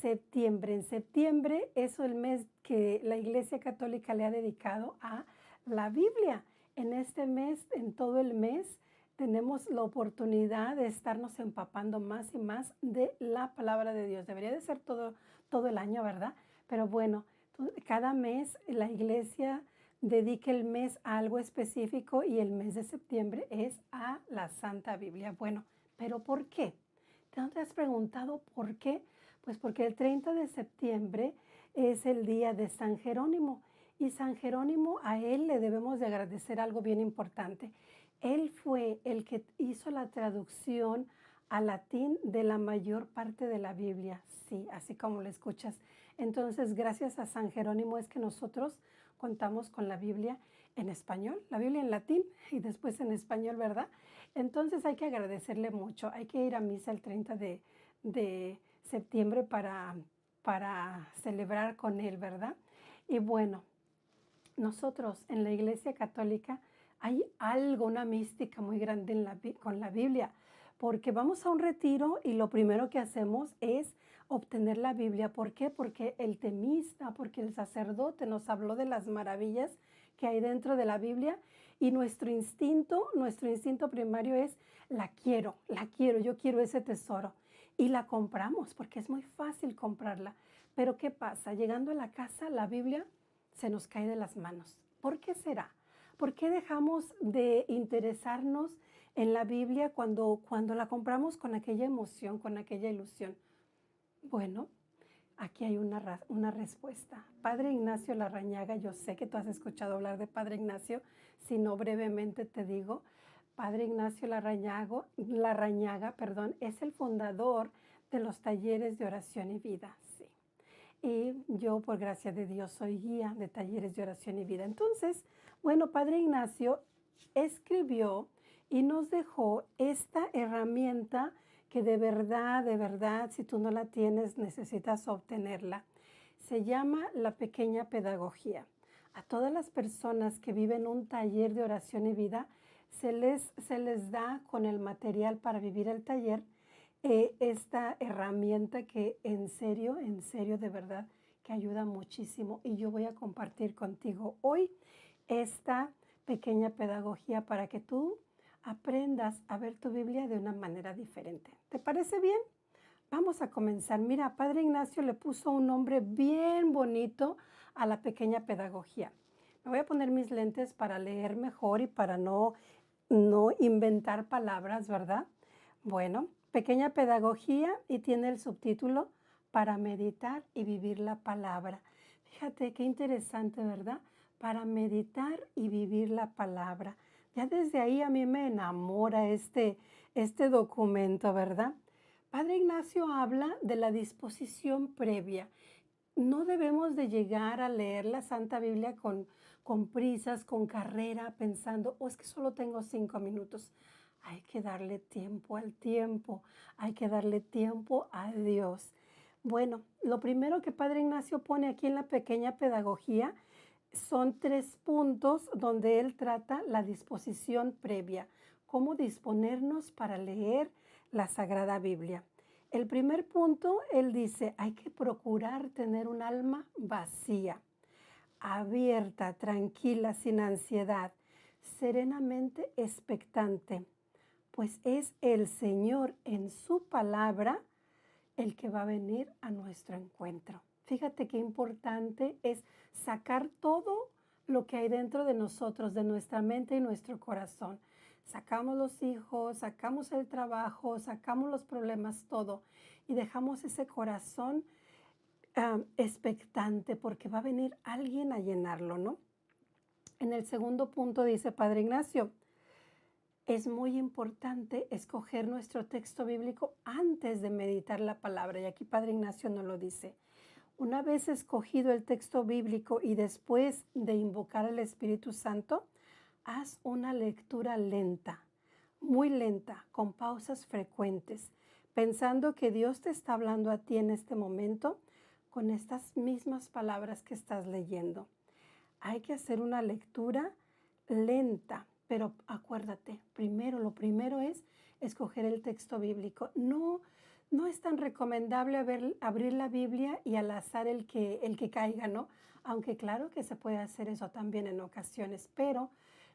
Septiembre. En septiembre es el mes que la Iglesia Católica le ha dedicado a la Biblia. En este mes, en todo el mes, tenemos la oportunidad de estarnos empapando más y más de la palabra de Dios. Debería de ser todo el año, ¿verdad? Pero bueno, cada mes la Iglesia dedica el mes a algo específico y el mes de septiembre es a la Santa Biblia. Bueno, ¿pero por qué? ¿No te has preguntado por qué? Pues porque el 30 de septiembre es el día de San Jerónimo y San Jerónimo, a él le debemos de agradecer algo bien importante. Él fue el que hizo la traducción al latín de la mayor parte de la Biblia, sí, así como lo escuchas. Entonces, gracias a San Jerónimo es que nosotros contamos con la Biblia en español, la Biblia en latín y después en español, ¿verdad? Entonces hay que agradecerle mucho, hay que ir a misa el 30 de septiembre para celebrar con él, ¿verdad? Y bueno, nosotros en la Iglesia Católica hay algo, una mística muy grande con la Biblia, porque vamos a un retiro y lo primero que hacemos es obtener la Biblia. ¿Por qué? Porque el temista, porque el sacerdote nos habló de las maravillas que hay dentro de la Biblia y nuestro instinto primario es la quiero, yo quiero ese tesoro. Y la compramos porque es muy fácil comprarla. Pero ¿qué pasa? Llegando a la casa, la Biblia se nos cae de las manos. ¿Por qué será? ¿Por qué dejamos de interesarnos en la Biblia cuando la compramos con aquella emoción, con aquella ilusión? Bueno, aquí hay una respuesta. Padre Ignacio Larrañaga, yo sé que tú has escuchado hablar de Padre Ignacio, si no brevemente te digo, Padre Ignacio Larrañaga, perdón, es el fundador de los talleres de oración y vida, sí. Y yo, por gracia de Dios, soy guía de talleres de oración y vida. Entonces, bueno, Padre Ignacio escribió y nos dejó esta herramienta que de verdad, si tú no la tienes, necesitas obtenerla. Se llama la pequeña pedagogía. A todas las personas que viven un taller de oración y vida, se les da con el material para vivir el taller esta herramienta que en serio, de verdad, que ayuda muchísimo. Y yo voy a compartir contigo hoy esta pequeña pedagogía para que tú aprendas a ver tu Biblia de una manera diferente. ¿Te parece bien? Vamos a comenzar. Mira, Padre Ignacio le puso un nombre bien bonito a la pequeña pedagogía. Me voy a poner mis lentes para leer mejor y para no inventar palabras, ¿verdad? Bueno, pequeña pedagogía y tiene el subtítulo para meditar y vivir la palabra. Fíjate qué interesante, ¿verdad? Para meditar y vivir la palabra. Ya desde ahí a mí me enamora este documento, ¿verdad? Padre Ignacio habla de la disposición previa. No debemos de llegar a leer la Santa Biblia con prisas, con carrera, pensando, oh, es que solo tengo 5 minutos. Hay que darle tiempo al tiempo, hay que darle tiempo a Dios. Bueno, lo primero que Padre Ignacio pone aquí en la pequeña pedagogía son 3 puntos donde él trata la disposición previa, cómo disponernos para leer la Sagrada Biblia. El primer punto, él dice, hay que procurar tener un alma vacía, abierta, tranquila, sin ansiedad, serenamente expectante, pues es el Señor en su palabra el que va a venir a nuestro encuentro. Fíjate qué importante es sacar todo lo que hay dentro de nosotros, de nuestra mente y nuestro corazón. Sacamos los hijos, sacamos el trabajo, sacamos los problemas, todo, y dejamos ese corazón expectante porque va a venir alguien a llenarlo, ¿no? En el segundo punto dice Padre Ignacio, es muy importante escoger nuestro texto bíblico antes de meditar la palabra. Y aquí Padre Ignacio nos lo dice. Una vez escogido el texto bíblico y después de invocar al Espíritu Santo, haz una lectura lenta, muy lenta, con pausas frecuentes, pensando que Dios te está hablando a ti en este momento con estas mismas palabras que estás leyendo. Hay que hacer una lectura lenta, pero acuérdate, lo primero es escoger el texto bíblico. No No es tan recomendable abrir la Biblia y al azar el que caiga, ¿no? Aunque claro que se puede hacer eso también en ocasiones, pero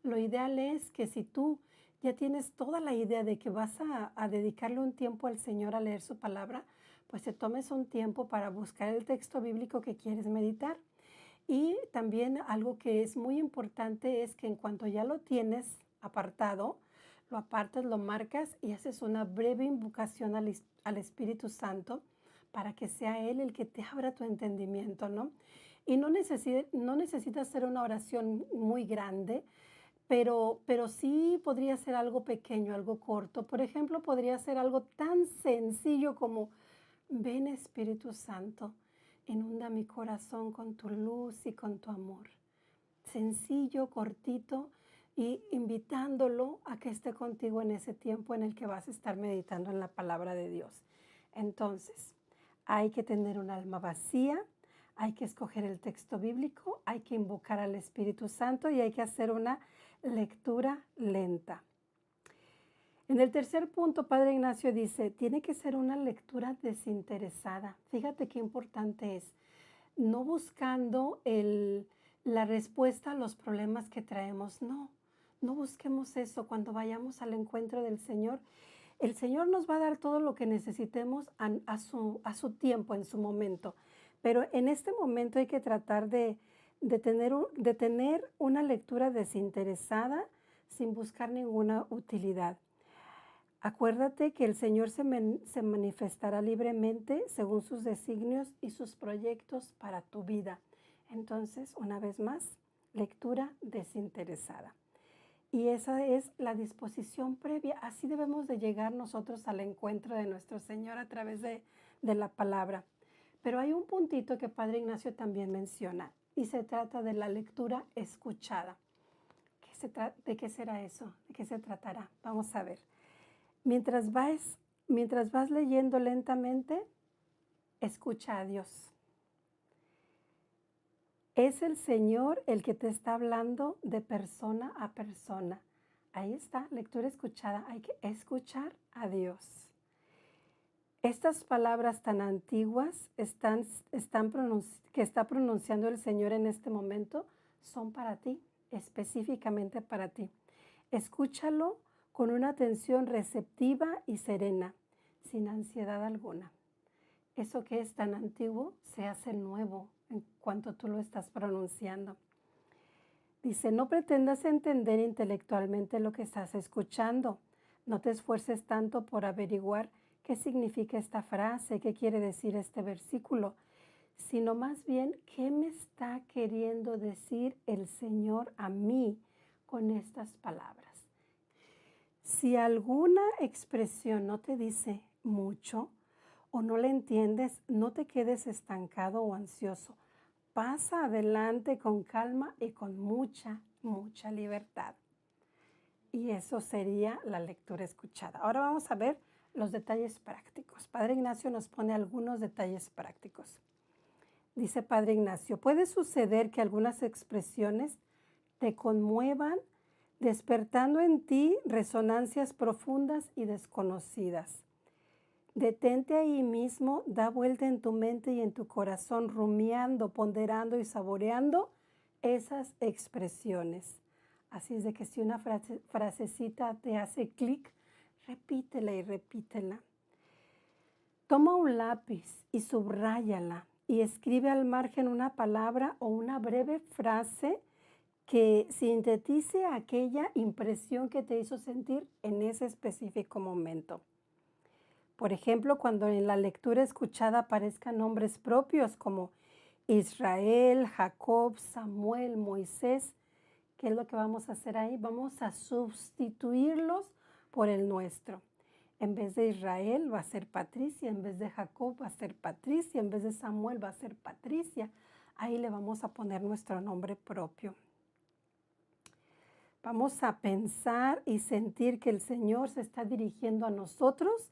lo ideal es que si tú ya tienes toda la idea de que vas a dedicarle un tiempo al Señor a leer su palabra, pues te tomes un tiempo para buscar el texto bíblico que quieres meditar. Y también algo que es muy importante es que en cuanto ya lo tienes apartado, lo apartas, lo marcas y haces una breve invocación al Espíritu Santo para que sea Él el que te abra tu entendimiento, ¿no? Y no necesitas hacer una oración muy grande, pero sí podría ser algo pequeño, algo corto. Por ejemplo, podría ser algo tan sencillo como: ven Espíritu Santo, inunda mi corazón con tu luz y con tu amor. Sencillo, cortito y invitándolo a que esté contigo en ese tiempo en el que vas a estar meditando en la palabra de Dios. Entonces, hay que tener un alma vacía, hay que escoger el texto bíblico, hay que invocar al Espíritu Santo y hay que hacer una lectura lenta. En el tercer punto, Padre Ignacio dice, tiene que ser una lectura desinteresada. Fíjate qué importante es, no buscando la respuesta a los problemas que traemos, no, no busquemos eso cuando vayamos al encuentro del Señor. El Señor nos va a dar todo lo que necesitemos a su tiempo, en su momento, pero en este momento hay que tratar de tener una lectura desinteresada sin buscar ninguna utilidad. Acuérdate que el Señor se manifestará libremente según sus designios y sus proyectos para tu vida. Entonces, una vez más, lectura desinteresada. Y esa es la disposición previa. Así debemos de llegar nosotros al encuentro de nuestro Señor a través de la palabra. Pero hay un puntito que Padre Ignacio también menciona y se trata de la lectura escuchada. ¿De qué será eso? ¿De qué se tratará? Vamos a ver. Mientras vas leyendo lentamente, escucha a Dios. Es el Señor el que te está hablando de persona a persona. Ahí está, lectura escuchada. Hay que escuchar a Dios. Estas palabras tan antiguas que está pronunciando el Señor en este momento son para ti, específicamente para ti. Escúchalo con una atención receptiva y serena, sin ansiedad alguna. Eso que es tan antiguo se hace nuevo en cuanto tú lo estás pronunciando. Dice, no pretendas entender intelectualmente lo que estás escuchando. No te esfuerces tanto por averiguar qué significa esta frase, qué quiere decir este versículo, sino más bien qué me está queriendo decir el Señor a mí con estas palabras. Si alguna expresión no te dice mucho o no la entiendes, no te quedes estancado o ansioso. Pasa adelante con calma y con mucha, mucha libertad. Y eso sería la lectura escuchada. Ahora vamos a ver los detalles prácticos. Padre Ignacio nos pone algunos detalles prácticos. Dice Padre Ignacio, puede suceder que algunas expresiones te conmuevan, despertando en ti resonancias profundas y desconocidas. Detente ahí mismo, da vuelta en tu mente y en tu corazón, rumiando, ponderando y saboreando esas expresiones. Así es de que si una frasecita te hace clic, repítela y repítela. Toma un lápiz y subráyala y escribe al margen una palabra o una breve frase que sintetice aquella impresión que te hizo sentir en ese específico momento. Por ejemplo, cuando en la lectura escuchada aparezcan nombres propios como Israel, Jacob, Samuel, Moisés, ¿qué es lo que vamos a hacer ahí? Vamos a sustituirlos por el nuestro. En vez de Israel va a ser Patricia, en vez de Jacob va a ser Patricia, en vez de Samuel va a ser Patricia. Ahí le vamos a poner nuestro nombre propio. Vamos a pensar y sentir que el Señor se está dirigiendo a nosotros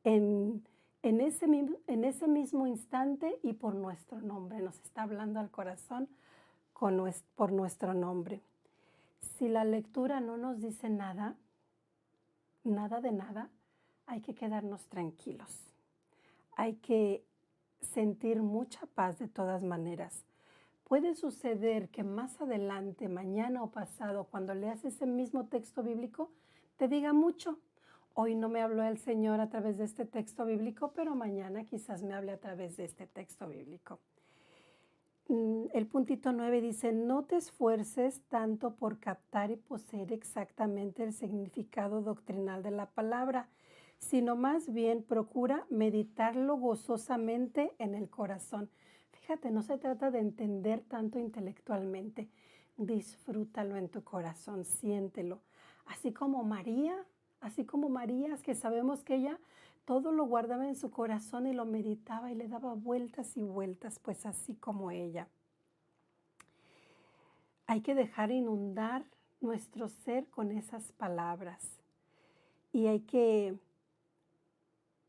en ese mismo instante y por nuestro nombre. Nos está hablando al corazón por nuestro nombre. Si la lectura no nos dice nada, nada de nada, hay que quedarnos tranquilos. hay que sentir mucha paz de todas maneras. Puede suceder que más adelante, mañana o pasado, cuando leas ese mismo texto bíblico, te diga mucho. Hoy no me habló el Señor a través de este texto bíblico, pero mañana quizás me hable a través de este texto bíblico. El puntito 9 dice, no te esfuerces tanto por captar y poseer exactamente el significado doctrinal de la palabra, sino más bien procura meditarlo gozosamente en el corazón. Fíjate, no se trata de entender tanto intelectualmente, disfrútalo en tu corazón, siéntelo. Así como María, es que sabemos que ella todo lo guardaba en su corazón y lo meditaba y le daba vueltas y vueltas, pues así como ella. Hay que dejar inundar nuestro ser con esas palabras y hay que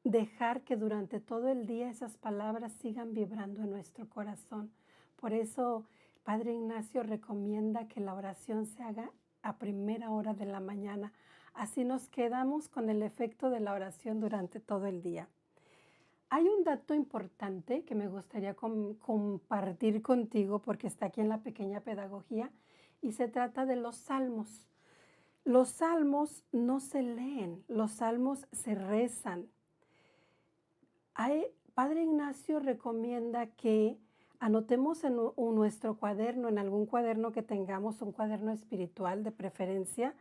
dejar que durante todo el día esas palabras sigan vibrando en nuestro corazón. Por eso, Padre Ignacio recomienda que la oración se haga a primera hora de la mañana. Así nos quedamos con el efecto de la oración durante todo el día. Hay un dato importante que me gustaría compartir contigo porque está aquí en la pequeña pedagogía y se trata de los salmos. Los salmos no se leen, los salmos se rezan. Padre Ignacio recomienda que anotemos en nuestro cuaderno, en algún cuaderno que tengamos, un cuaderno espiritual de preferencia,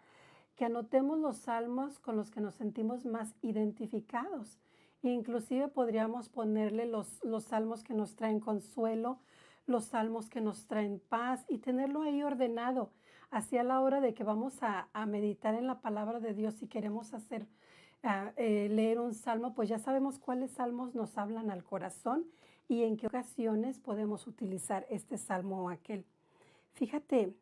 que anotemos los salmos con los que nos sentimos más identificados. Inclusive podríamos ponerle los salmos que nos traen consuelo, los salmos que nos traen paz y tenerlo ahí ordenado. Así a la hora de que vamos a meditar en la palabra de Dios, si queremos leer un salmo, pues ya sabemos cuáles salmos nos hablan al corazón y en qué ocasiones podemos utilizar este salmo o aquel. Fíjate,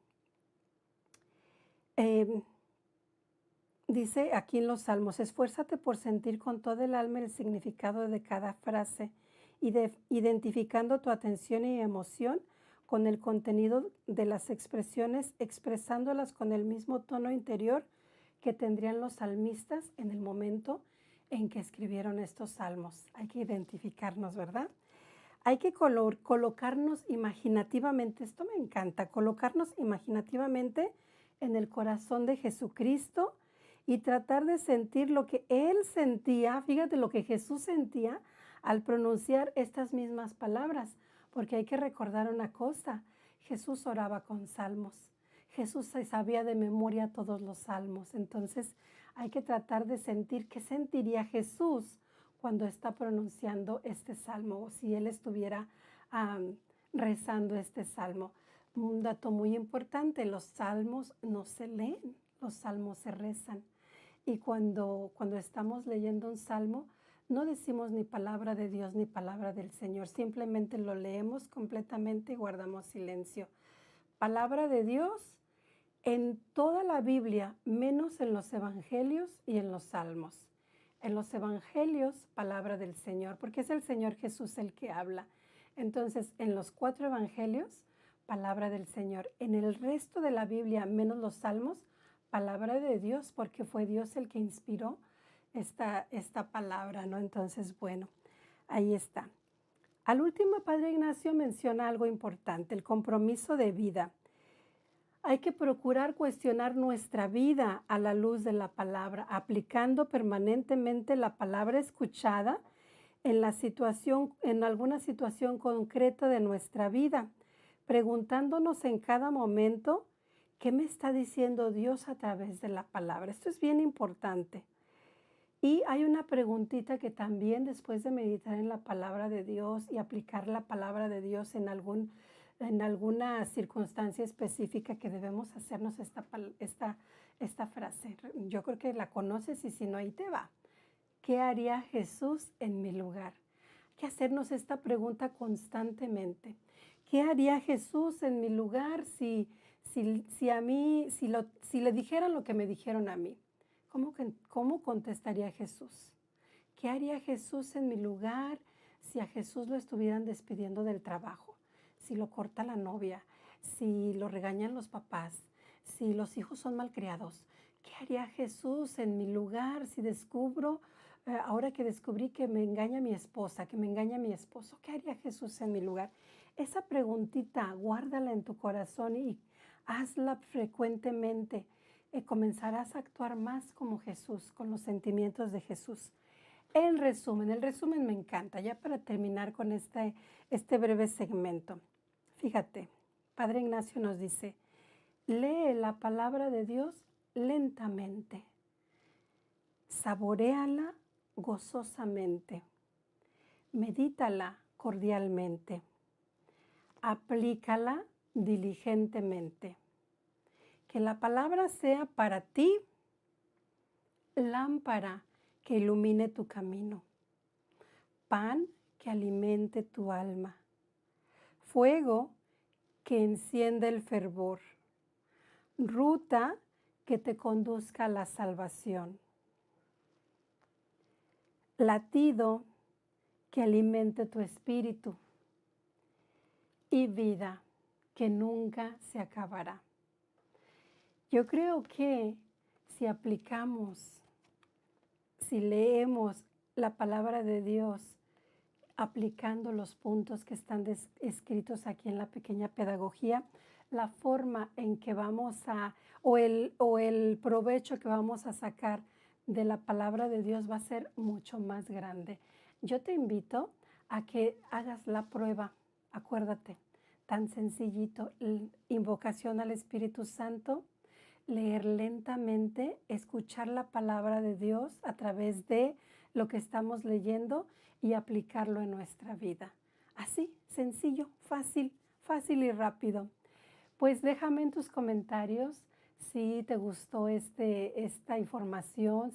dice aquí en los salmos, esfuérzate por sentir con todo el alma el significado de cada frase y identificando tu atención y emoción con el contenido de las expresiones, expresándolas con el mismo tono interior que tendrían los salmistas en el momento en que escribieron estos salmos. Hay que identificarnos, ¿verdad? Hay que colocarnos imaginativamente, esto me encanta, colocarnos imaginativamente en el corazón de Jesucristo y tratar de sentir lo que Él sentía, fíjate lo que Jesús sentía al pronunciar estas mismas palabras, porque hay que recordar una cosa, Jesús oraba con salmos. Jesús se sabía de memoria todos los salmos, entonces hay que tratar de sentir qué sentiría Jesús cuando está pronunciando este salmo o si él estuviera rezando este salmo. Un dato muy importante, los salmos no se leen, los salmos se rezan. Y cuando estamos leyendo un salmo, no decimos ni palabra de Dios ni palabra del Señor, simplemente lo leemos completamente y guardamos silencio. Palabra de Dios en toda la Biblia, menos en los evangelios y en los salmos. En los evangelios, palabra del Señor, porque es el Señor Jesús el que habla. Entonces, en los 4 evangelios, palabra del Señor. En el resto de la Biblia, menos los salmos, palabra de Dios, porque fue Dios el que inspiró esta palabra, ¿no? Entonces, bueno, ahí está. Al último, Padre Ignacio menciona algo importante, el compromiso de vida. Hay que procurar cuestionar nuestra vida a la luz de la palabra, aplicando permanentemente la palabra escuchada en alguna situación concreta de nuestra vida, preguntándonos en cada momento, ¿qué me está diciendo Dios a través de la palabra? Esto es bien importante. Y hay una preguntita que también después de meditar en la palabra de Dios y aplicar la palabra de Dios en alguna circunstancia específica que debemos hacernos esta frase. Yo creo que la conoces y si no, ahí te va. ¿Qué haría Jesús en mi lugar? Hay que hacernos esta pregunta constantemente. ¿Qué haría Jesús en mi lugar si le dijeran lo que me dijeron a mí? ¿Cómo contestaría Jesús? ¿Qué haría Jesús en mi lugar si a Jesús lo estuvieran despidiendo del trabajo? Si lo corta la novia, si lo regañan los papás, si los hijos son malcriados. ¿Qué haría Jesús en mi lugar si descubro ahora que descubrí que me engaña mi esposa, que me engaña mi esposo, ¿qué haría Jesús en mi lugar? Esa preguntita, guárdala en tu corazón y hazla frecuentemente. Comenzarás a actuar más como Jesús, con los sentimientos de Jesús. El resumen me encanta, ya para terminar con este breve segmento. Fíjate, Padre Ignacio nos dice, lee la palabra de Dios lentamente, saboréala gozosamente, medítala cordialmente, aplícala diligentemente. Que la palabra sea para ti lámpara que ilumine tu camino, pan que alimente tu alma, fuego que encienda el fervor, ruta que te conduzca a la salvación, latido que alimente tu espíritu y vida que nunca se acabará. Yo creo que si aplicamos, si leemos la palabra de Dios, aplicando los puntos que están escritos aquí en la pequeña pedagogía, la forma en que vamos a, o el provecho que vamos a sacar de la palabra de Dios va a ser mucho más grande. Yo te invito a que hagas la prueba, acuérdate, tan sencillito, invocación al Espíritu Santo, leer lentamente, escuchar la palabra de Dios a través de lo que estamos leyendo y aplicarlo en nuestra vida. Así, sencillo, fácil, fácil y rápido. Pues déjame en tus comentarios si te gustó esta información,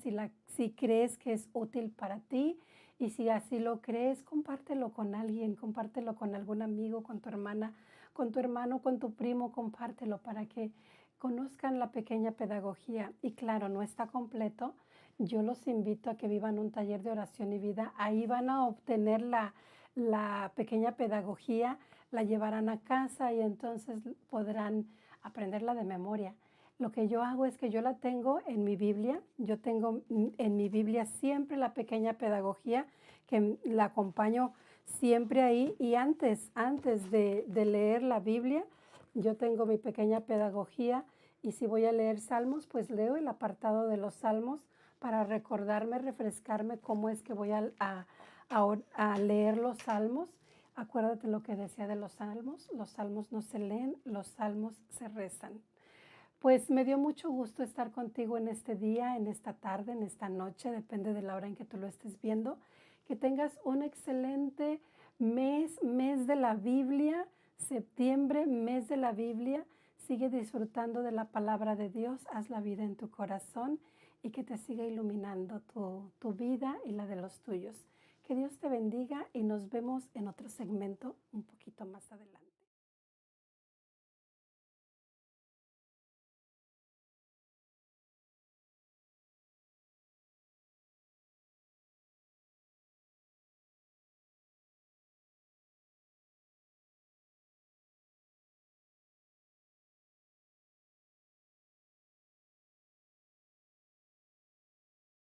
si crees que es útil para ti y si así lo crees, compártelo con alguien, compártelo con algún amigo, con tu hermana, con tu hermano, con tu primo, compártelo para que conozcan la pequeña pedagogía. Y claro, no está completo. Yo los invito a que vivan un taller de oración y vida. Ahí van a obtener la pequeña pedagogía, la llevarán a casa y entonces podrán aprenderla de memoria. Lo que yo hago es que yo la tengo en mi Biblia. Yo tengo en mi Biblia siempre la pequeña pedagogía que la acompaño siempre ahí. Y antes de leer la Biblia, yo tengo mi pequeña pedagogía y si voy a leer salmos, pues leo el apartado de los salmos para recordarme, refrescarme cómo es que voy a leer los salmos. Acuérdate lo que decía de los salmos no se leen, los salmos se rezan. Pues me dio mucho gusto estar contigo en este día, en esta tarde, en esta noche, depende de la hora en que tú lo estés viendo. Que tengas un excelente mes de la Biblia, septiembre, mes de la Biblia. Sigue disfrutando de la palabra de Dios, haz la vida en tu corazón y que te siga iluminando tu vida y la de los tuyos. Que Dios te bendiga y nos vemos en otro segmento un poquito más adelante.